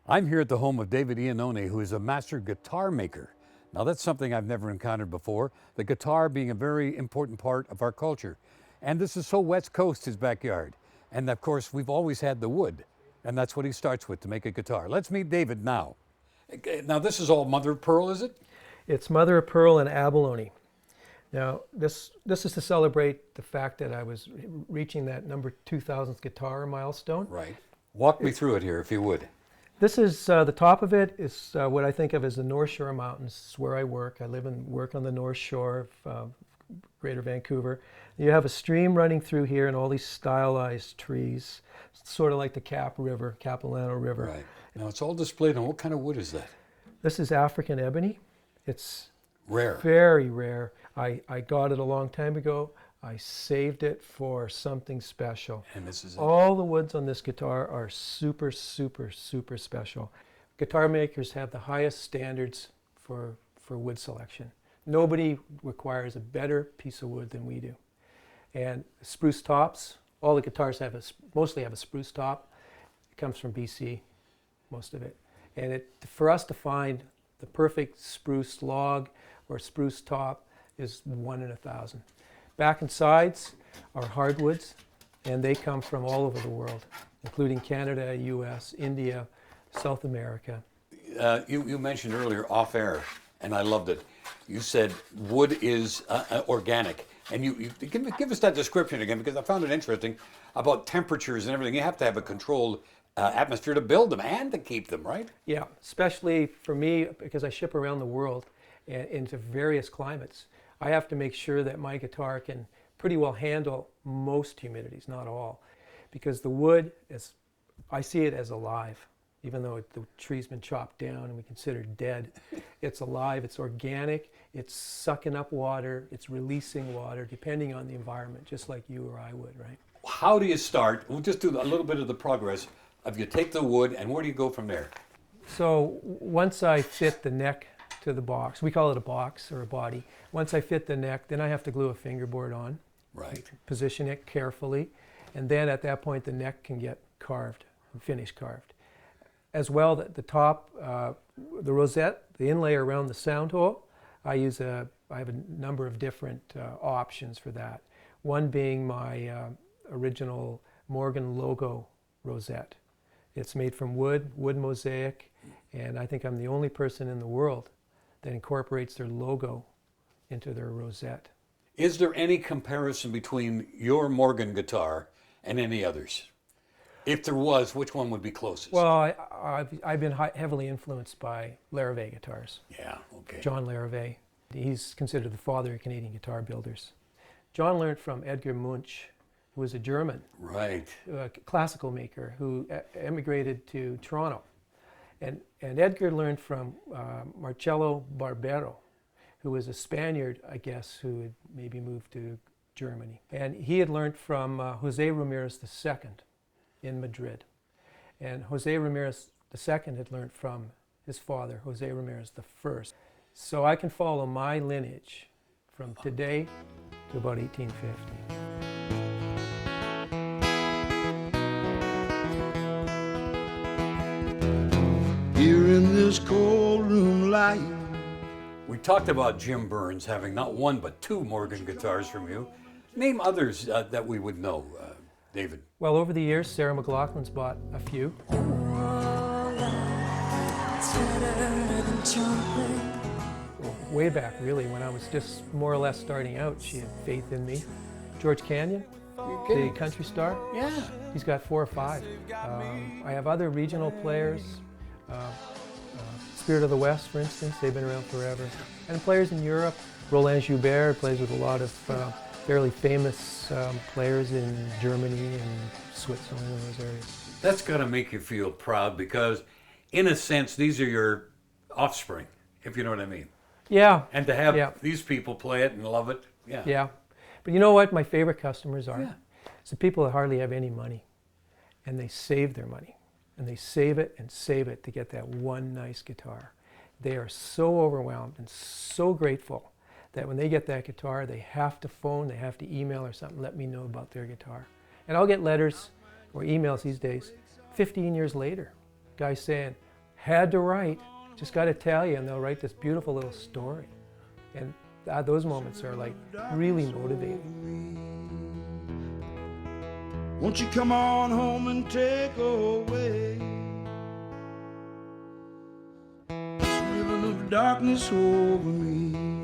I'm here at the home of David Iannone, who is a master guitar maker. Now that's something I've never encountered before, the guitar being a very important part of our culture. And this is so West Coast, his backyard. And of course, we've always had the wood, and that's what he starts with to make a guitar. Let's meet David now. Now this is all mother of pearl, is it? It's mother of pearl and abalone. Now this is to celebrate the fact that I was reaching that number 2000th guitar milestone. Right. Walk me through it here, if you would. This is the top of it is what I think of as the North Shore Mountains. This is where I work. I live and work on the North Shore of Greater Vancouver. You have a stream running through here and all these stylized trees, sort of like the Capilano River. Right. Now it's all displayed on what kind of wood is that? This is African ebony. It's Rare. very rare. I got it a long time ago. I saved it for something special. And this is it. All the woods on this guitar are super, super, super special. Guitar makers have the highest standards for wood selection. Nobody requires a better piece of wood than we do. And Spruce Tops, all the guitars mostly have a spruce top. It comes from BC, most of it. And for us to find the perfect spruce log or spruce top is 1 in 1,000. Back and sides are hardwoods, and they come from all over the world, including Canada, US, India, South America. You mentioned earlier off air, and I loved it. You said wood is organic. And you give us that description again, because I found it interesting about temperatures and everything. You have to have a controlled atmosphere to build them and to keep them, right? Yeah, especially for me, because I ship around the world into various climates. I have to make sure that my guitar can pretty well handle most humidities, not all, because the wood I see it as alive. Even though the tree's been chopped down and we consider it dead, it's alive, it's organic, it's sucking up water, it's releasing water, depending on the environment, just like you or I would, right? How do you start? We'll just do a little bit of the progress of you take the wood, and where do you go from there? So once I fit the neck to the box, we call it a box or a body. Once I fit the neck, then I have to glue a fingerboard on. Right. Position it carefully, and then at that point the neck can get carved, finish carved. As well, the top, the rosette, the inlay around the sound hole, I have a number of different options for that. One being my original Morgan logo rosette. It's made from wood mosaic, and I think I'm the only person in the world that incorporates their logo into their rosette. Is there any comparison between your Morgan guitar and any others? If there was, which one would be closest? Well, I've been heavily influenced by Larrivee guitars. Yeah, okay. John Larrivee. He's considered the father of Canadian guitar builders. John learned from Edgar Munch, who was a German, Right. Classical maker who emigrated to Toronto. And Edgar learned from Marcello Barbero, who was a Spaniard, I guess, who had maybe moved to Germany. And he had learned from Jose Ramirez II in Madrid. And Jose Ramirez II had learned from his father, Jose Ramirez I. So I can follow my lineage from today to about 1850. Here in this cold room light. We talked about Jim Burns having not one but two Morgan guitars from you. Name others that we would know, David. Well, over the years, Sarah McLachlan's bought a few. Way back, really, when I was just more or less starting out, she had faith in me. George Canyon, the country star. Yeah. He's got 4 or 5. I have other regional players. Spirit of the West, for instance, they've been around forever. And players in Europe. Roland Joubert plays with a lot of fairly famous players in Germany and Switzerland and those areas. That's got to make you feel proud because, in a sense, these are your offspring, if you know what I mean. Yeah. And to have these people play it and love it, yeah. Yeah. But you know what my favorite customers are? Yeah. It's the people that hardly have any money, and they save their money. And they save it to get that one nice guitar. They are so overwhelmed and so grateful that when they get that guitar, they have to phone, they have to email or something, let me know about their guitar. And I'll get letters or emails these days, 15 years later, guys saying, had to write. Just got to tell you, and they'll write this beautiful little story. And those moments are like really motivating. Won't you come on home and take away this ribbon of darkness over me?